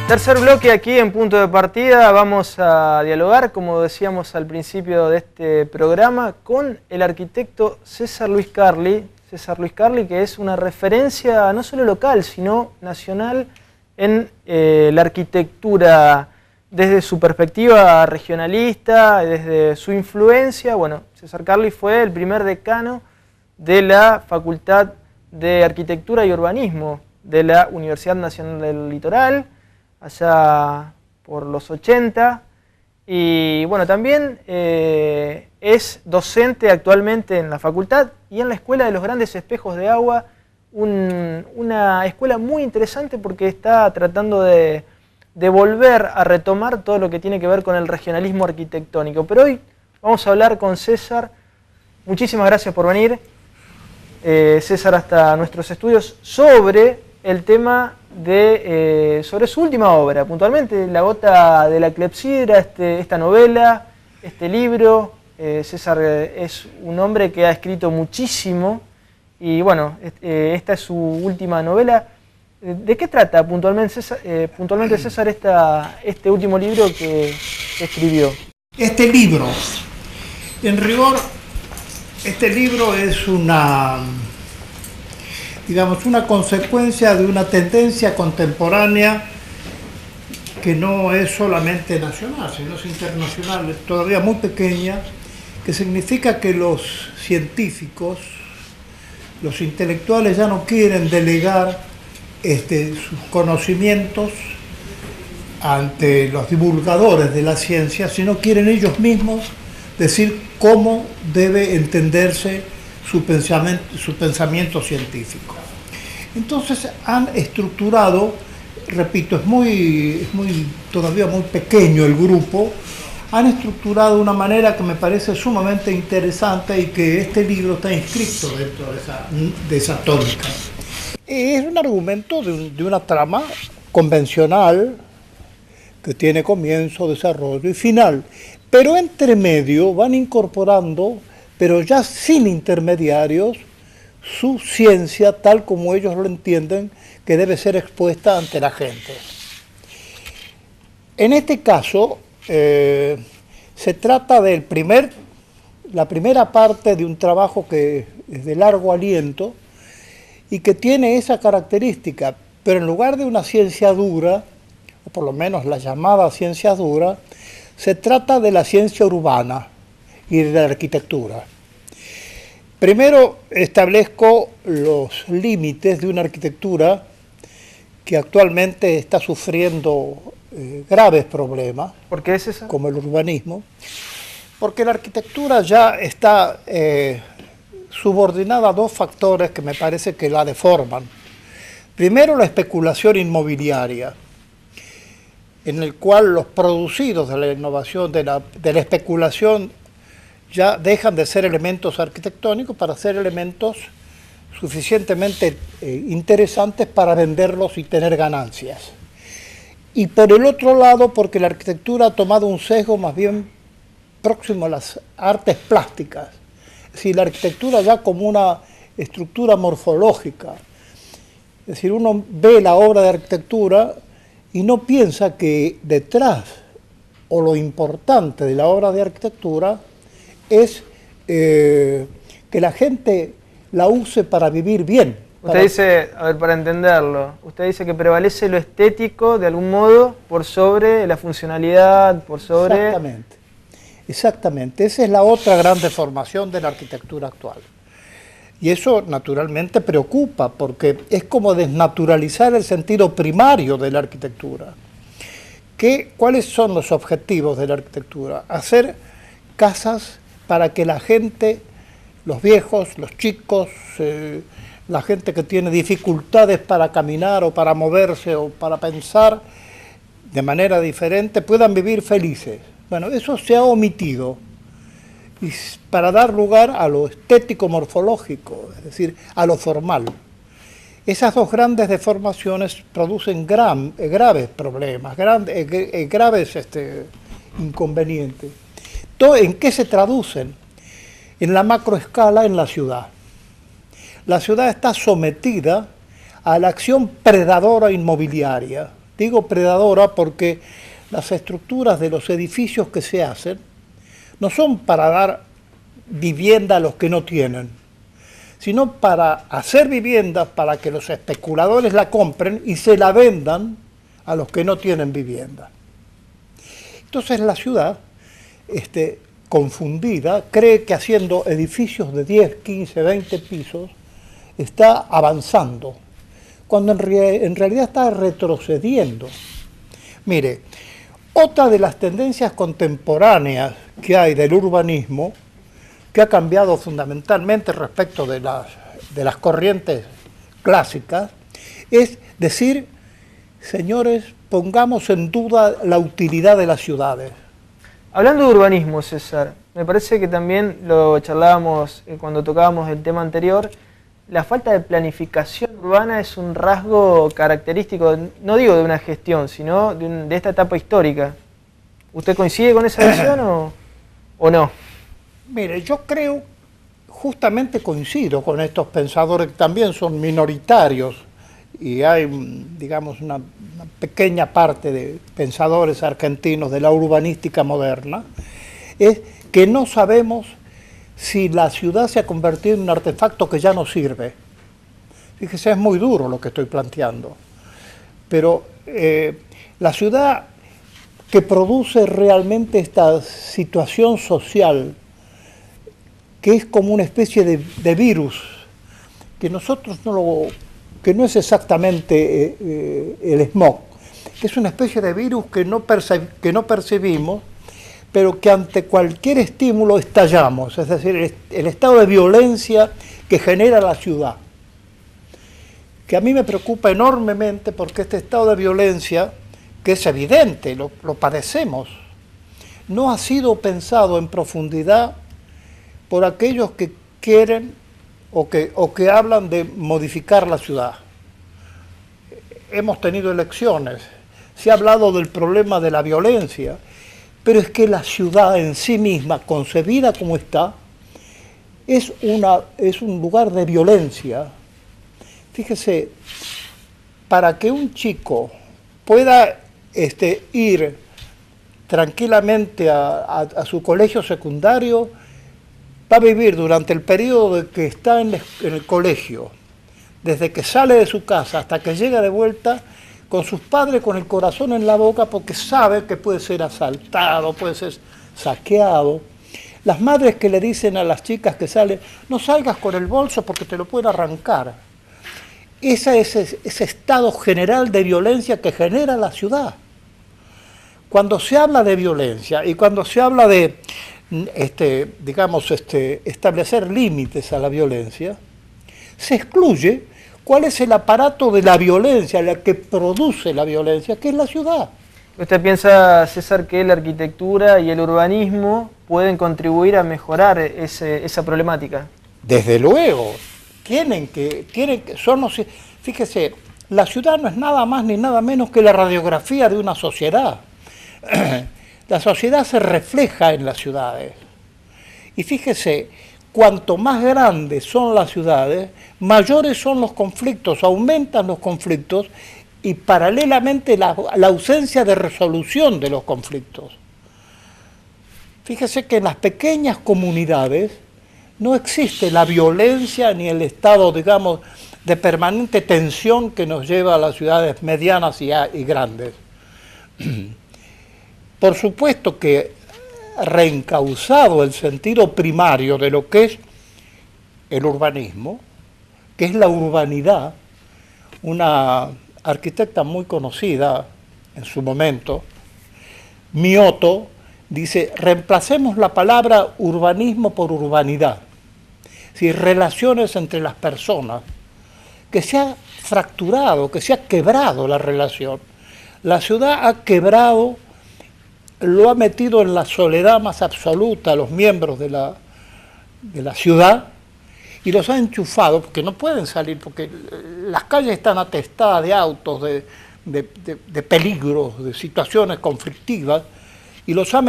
Tercer bloque aquí en Punto de Partida. Vamos a dialogar, como decíamos al principio de este programa, con el arquitecto César Luis Carli. César Luis Carli, que es una referencia no solo local, sino nacional en la arquitectura desde su perspectiva regionalista, desde su influencia. Bueno, César Carli fue el primer decano de la Facultad de Arquitectura y Urbanismo de la Universidad Nacional del Litoral, allá por los 80, y bueno, también es docente actualmente en la facultad y en la Escuela de los Grandes Espejos de Agua, una escuela muy interesante porque está tratando de volver a retomar todo lo que tiene que ver con el regionalismo arquitectónico. Pero hoy vamos a hablar con César. Muchísimas gracias por venir, César, hasta nuestros estudios sobre el tema sobre su última obra, puntualmente La Gota de la Clepsidra, esta novela, este libro. César es un hombre que ha escrito muchísimo y bueno, esta es su última novela. ¿De qué trata puntualmente, César, este último libro que escribió? Este libro, en rigor, este libro es una consecuencia de una tendencia contemporánea que no es solamente nacional, sino es internacional, es todavía muy pequeña, que significa que los científicos, los intelectuales ya no quieren delegar sus conocimientos ante los divulgadores de la ciencia, sino quieren ellos mismos decir cómo debe entenderse su pensamiento científico. Entonces han estructurado, repito, es todavía muy pequeño el grupo, han estructurado de una manera que me parece sumamente interesante y que este libro está inscrito dentro de esa tónica. Es un argumento de una trama convencional que tiene comienzo, desarrollo y final, pero entre medio van incorporando, pero ya sin intermediarios, su ciencia tal como ellos lo entienden que debe ser expuesta ante la gente. En este caso, se trata la primera parte de un trabajo que es de largo aliento y que tiene esa característica, pero en lugar de una ciencia dura, o por lo menos la llamada ciencia dura, se trata de la ciencia urbana y de la arquitectura. Primero establezco los límites de una arquitectura que actualmente está sufriendo graves problemas. ¿Por qué es eso? Como el urbanismo, porque la arquitectura ya está subordinada a dos factores que me parece que la deforman. Primero, la especulación inmobiliaria, en el cual los producidos de la innovación, de la especulación, ya dejan de ser elementos arquitectónicos para ser elementos suficientemente interesantes para venderlos y tener ganancias. Y por el otro lado, porque la arquitectura ha tomado un sesgo más bien próximo a las artes plásticas, es decir, la arquitectura ya como una estructura morfológica. Es decir, uno ve la obra de arquitectura y no piensa que detrás, o lo importante de la obra de arquitectura, es que la gente la use para vivir bien. Usted dice, a ver, para entenderlo, usted dice que prevalece lo estético de algún modo por sobre la funcionalidad, por sobre... Exactamente. Esa es la otra gran deformación de la arquitectura actual. Y eso naturalmente preocupa porque es como desnaturalizar el sentido primario de la arquitectura. ¿Cuáles son los objetivos de la arquitectura? Hacer casas para que la gente, los viejos, los chicos, la gente que tiene dificultades para caminar o para moverse o para pensar de manera diferente, puedan vivir felices. Bueno, eso se ha omitido y para dar lugar a lo estético morfológico, es decir, a lo formal. Esas dos grandes deformaciones producen graves problemas, graves inconvenientes. ¿En qué se traducen? En la macroescala en la ciudad. La ciudad está sometida a la acción predadora inmobiliaria. Digo predadora porque las estructuras de los edificios que se hacen no son para dar vivienda a los que no tienen, sino para hacer viviendas para que los especuladores la compren y se la vendan a los que no tienen vivienda. Entonces la ciudad, confundida, cree que haciendo edificios de 10, 15, 20 pisos está avanzando, cuando en realidad está retrocediendo. Mire, otra de las tendencias contemporáneas que hay del urbanismo, que ha cambiado fundamentalmente respecto de las corrientes clásicas, es decir, señores, pongamos en duda la utilidad de las ciudades. Hablando de urbanismo, César, me parece que también lo charlábamos cuando tocábamos el tema anterior, la falta de planificación urbana es un rasgo característico, no digo de una gestión, sino de esta etapa histórica. ¿Usted coincide con esa visión o no? Mire, yo creo, justamente coincido con estos pensadores que también son minoritarios, y hay, digamos, una pequeña parte de pensadores argentinos de la urbanística moderna, es que no sabemos si la ciudad se ha convertido en un artefacto que ya no sirve. Fíjese, es muy duro lo que estoy planteando, pero la ciudad que produce realmente esta situación social, que es como una especie de virus, que nosotros que no es exactamente el smog, que es una especie de virus que no percibimos, pero que ante cualquier estímulo estallamos, es decir, el estado de violencia que genera la ciudad, que a mí me preocupa enormemente porque este estado de violencia, que es evidente, lo padecemos, no ha sido pensado en profundidad por aquellos que quieren o que hablan de modificar la ciudad. Hemos tenido elecciones, se ha hablado del problema de la violencia, pero es que la ciudad en sí misma, concebida como está, es un lugar de violencia. Fíjese, para que un chico pueda ir tranquilamente a su colegio secundario, va a vivir durante el periodo de que está en el colegio, desde que sale de su casa hasta que llega de vuelta, con sus padres con el corazón en la boca porque sabe que puede ser asaltado, puede ser saqueado. Las madres que le dicen a las chicas que salen, no salgas con el bolso porque te lo pueden arrancar. Ese es ese estado general de violencia que genera la ciudad. Cuando se habla de violencia y cuando se habla de establecer límites a la violencia, se excluye cuál es el aparato de la violencia, la que produce la violencia, que es la ciudad. ¿Usted piensa, César, que la arquitectura y el urbanismo pueden contribuir a mejorar esa problemática? Desde luego, fíjese, la ciudad no es nada más ni nada menos que la radiografía de una sociedad. La sociedad se refleja en las ciudades. Y fíjese, cuanto más grandes son las ciudades, mayores son los conflictos, aumentan los conflictos y paralelamente la ausencia de resolución de los conflictos. Fíjese que en las pequeñas comunidades no existe la violencia ni el estado, digamos, de permanente tensión que nos lleva a las ciudades medianas y grandes. Por supuesto que reencauzado el sentido primario de lo que es el urbanismo, que es la urbanidad, una arquitecta muy conocida en su momento, Mioto, dice, reemplacemos la palabra urbanismo por urbanidad, si relaciones entre las personas, que se ha fracturado, que se ha quebrado la relación. La ciudad ha quebrado, lo ha metido en la soledad más absoluta a los miembros de la ciudad y los ha enchufado, porque no pueden salir, porque las calles están atestadas de autos, de peligros, de situaciones conflictivas, y los ha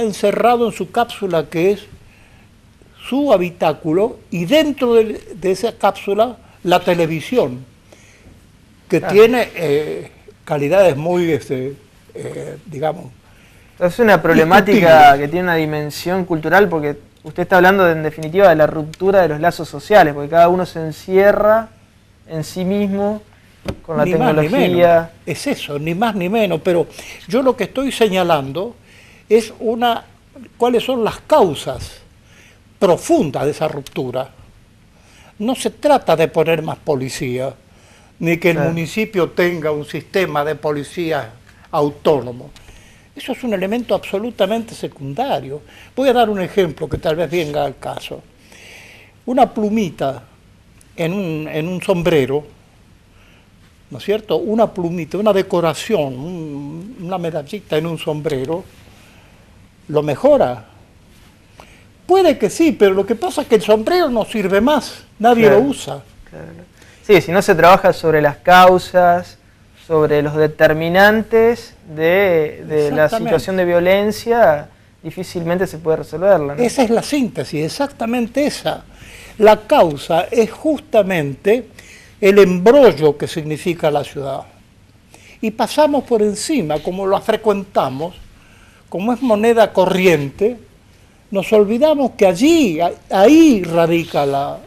encerrado en su cápsula que es su habitáculo, y dentro de esa cápsula la televisión, que tiene calidades muy, digamos... Es una problemática que tiene una dimensión cultural, porque usted está hablando en definitiva de la ruptura de los lazos sociales, porque cada uno se encierra en sí mismo con la tecnología. Más, ni menos. Es eso, ni más ni menos, pero yo lo que estoy señalando es cuáles son las causas profundas de esa ruptura. No se trata de poner más policía, ni que el municipio tenga un sistema de policía autónomo. Eso es un elemento absolutamente secundario. Voy a dar un ejemplo que tal vez venga al caso. Una plumita en un sombrero, ¿no es cierto? Una plumita, una decoración, una medallita en un sombrero, ¿lo mejora? Puede que sí, pero lo que pasa es que el sombrero no sirve más, nadie lo usa. Claro. Sí, si no se trabaja sobre las causas, sobre los determinantes de la situación de violencia, difícilmente se puede resolverla, ¿no? Esa es la síntesis, exactamente esa. La causa es justamente el embrollo que significa la ciudad. Y pasamos por encima, como la frecuentamos, como es moneda corriente, nos olvidamos que ahí radica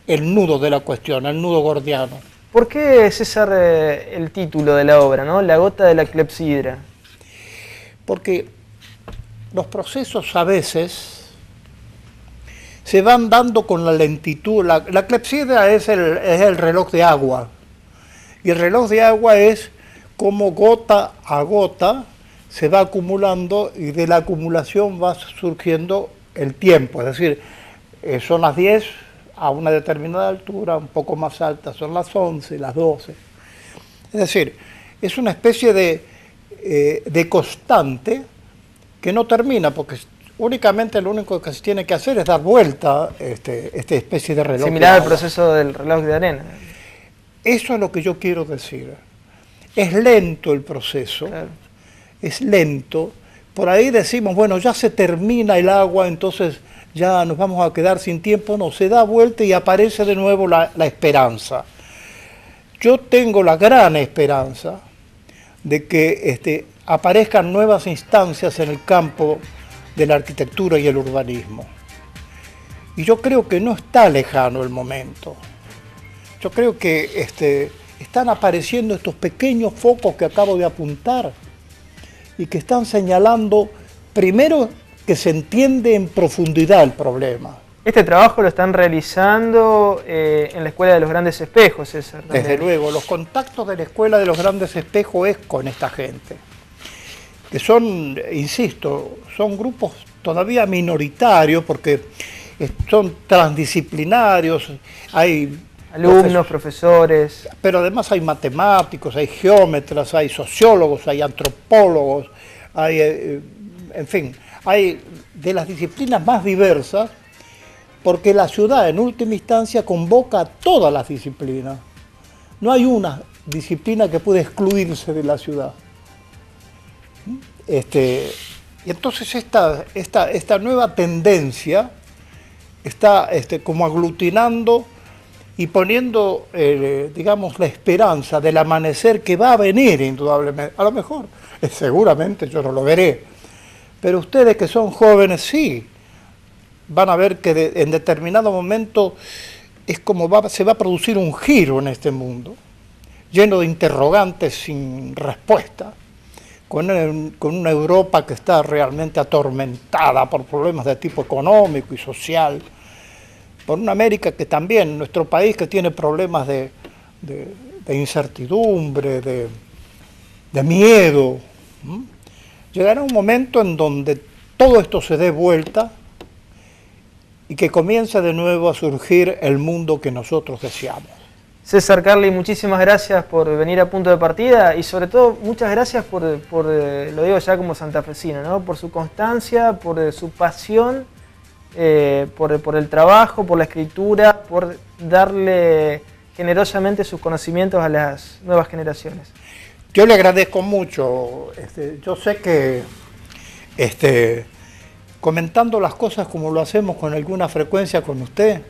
el nudo de la cuestión, el nudo gordiano. ¿Por qué, César, el título de la obra, ¿no? La gota de la clepsidra? Porque los procesos a veces se van dando con la lentitud. La clepsidra es el reloj de agua. Y el reloj de agua es como gota a gota se va acumulando y de la acumulación va surgiendo el tiempo. Es decir, son las 10 a una determinada altura, un poco más alta son las 11, las 12. Es decir, es una especie de constante que no termina, porque únicamente lo único que se tiene que hacer es dar vuelta esta especie de reloj. Similar al proceso del reloj de arena. Eso es lo que yo quiero decir. Es lento el proceso, claro. Es lento. Por ahí decimos, bueno, ya se termina el agua, entonces ya nos vamos a quedar sin tiempo. No, se da vuelta y aparece de nuevo la esperanza. Yo tengo la gran esperanza de que aparezcan nuevas instancias en el campo de la arquitectura y el urbanismo. Y yo creo que no está lejano el momento. Yo creo que están apareciendo estos pequeños focos que acabo de apuntar y que están señalando, primero, que se entiende en profundidad el problema. Este trabajo lo están realizando en la Escuela de los Grandes Espejos, César. También. Desde luego, los contactos de la Escuela de los Grandes Espejos es con esta gente, que son, insisto, son grupos todavía minoritarios porque son transdisciplinarios, hay alumnos, profesores. Pero además hay matemáticos, hay geómetras, hay sociólogos, hay antropólogos, hay, en fin, hay de las disciplinas más diversas, porque la ciudad en última instancia convoca a todas las disciplinas. No hay una disciplina que pueda excluirse de la ciudad. Y entonces esta nueva tendencia está como aglutinando y poniendo, digamos, la esperanza del amanecer que va a venir indudablemente. A lo mejor, seguramente yo no lo veré, pero ustedes que son jóvenes sí van a ver que en determinado momento es como se va a producir un giro en este mundo, lleno de interrogantes sin respuesta, con una Europa que está realmente atormentada por problemas de tipo económico y social, por una América que también, nuestro país que tiene problemas de incertidumbre, de miedo. Llegará un momento en donde todo esto se dé vuelta y que comience de nuevo a surgir el mundo que nosotros deseamos. César Carli, muchísimas gracias por venir a Punto de Partida y sobre todo muchas gracias por lo digo ya como santafesino, ¿no? Por su constancia, por su pasión, por el trabajo, por la escritura, por darle generosamente sus conocimientos a las nuevas generaciones. Yo le agradezco mucho. Yo sé que comentando las cosas como lo hacemos con alguna frecuencia con usted,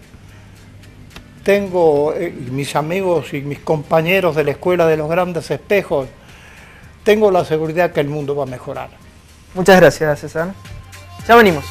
tengo mis amigos y mis compañeros de la Escuela de los Grandes Espejos tengo la seguridad que el mundo va a mejorar. Muchas gracias, César. Ya venimos.